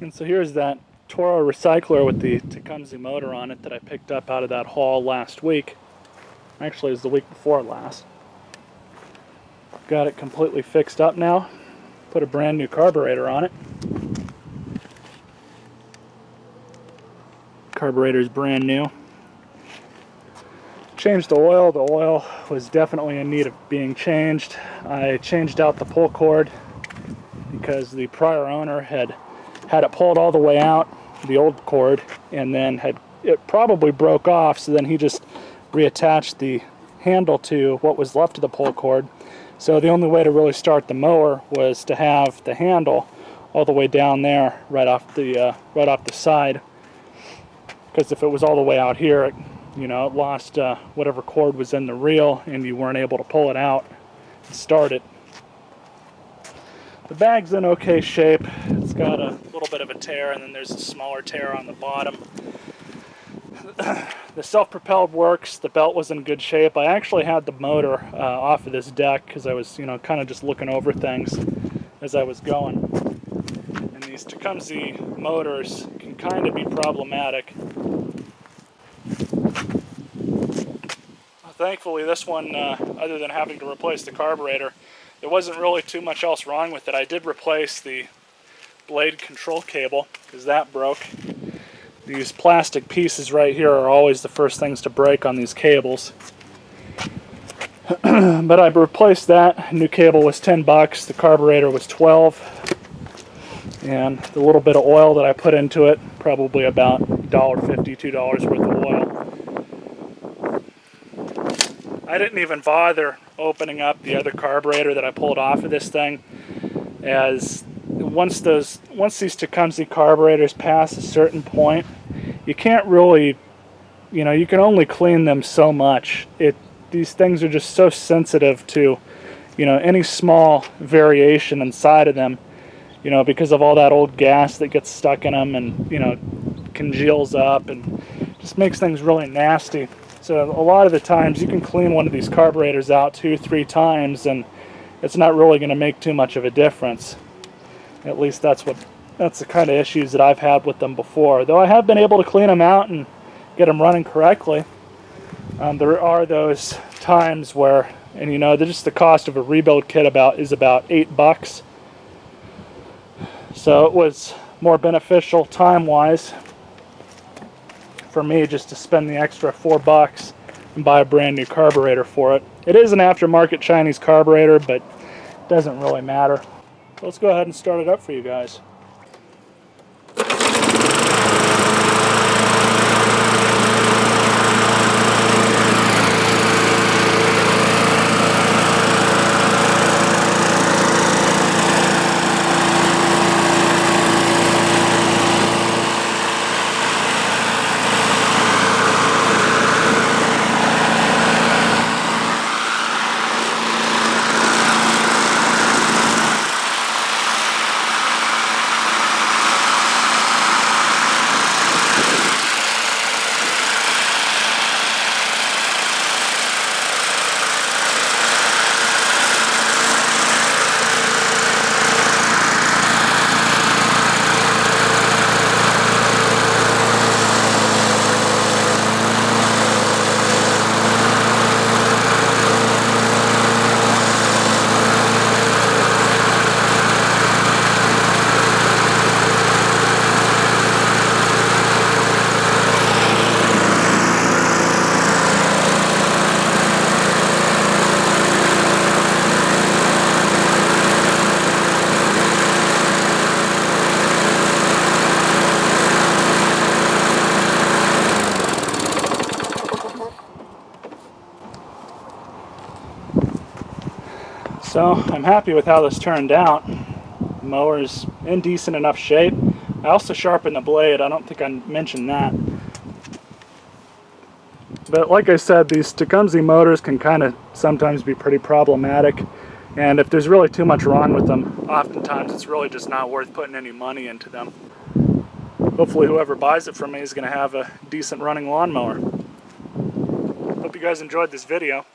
And so here's that Toro recycler with the Tecumseh motor on it that I picked up out of that haul last week. Actually, it was the week before last. Got it completely fixed up now. Put a brand new carburetor on it. Carburetor's brand new. Changed the oil. The oil was definitely in need of being changed. I changed out the pull cord because the prior owner had it pulled all the way out, the old cord, and then it probably broke off, so then he just reattached the handle to what was left of the pull cord. So the only way to really start the mower was to have the handle all the way down there, right off the side. Because if it was all the way out here, it lost whatever cord was in the reel, and you weren't able to pull it out and start it. The bag's in okay shape. It's got a little bit of a tear, and then there's a smaller tear on the bottom. The self-propelled works. The belt was in good shape. I actually had the motor off of this deck because I was, kind of just looking over things as I was going. And these Tecumseh motors can kind of be problematic. Thankfully, this one, other than having to replace the carburetor, there wasn't really too much else wrong with it. I did replace the blade control cable because that broke. These plastic pieces right here are always the first things to break on these cables. But I replaced that. New cable was $10. The carburetor was $12. And the little bit of oil that I put into it, probably about $1.50, $2 worth of oil. I didn't even bother opening up the other carburetor that I pulled off of this thing, as once these Tecumseh carburetors pass a certain point, you can't really, you can only clean them so much. These things are just so sensitive to, any small variation inside of them, because of all that old gas that gets stuck in them and, congeals up and just makes things really nasty. So a lot of the times you can clean one of these carburetors out 2-3 times and it's not really going to make too much of a difference. At least that's the kind of issues that I've had with them before. Though I have been able to clean them out and get them running correctly. There are those times where, and just the cost of a rebuild kit is about $8. So it was more beneficial time-wise for me just to spend the extra $4 and buy a brand new carburetor for it. It is an aftermarket Chinese carburetor, but it doesn't really matter. So let's go ahead and start it up for you guys. So I'm happy with how this turned out. The mower's in decent enough shape. I also sharpened the blade. I don't think I mentioned that. But like I said, these Tecumseh motors can kind of sometimes be pretty problematic. And if there's really too much wrong with them, oftentimes it's really just not worth putting any money into them. Hopefully whoever buys it from me is going to have a decent running lawnmower. Hope you guys enjoyed this video.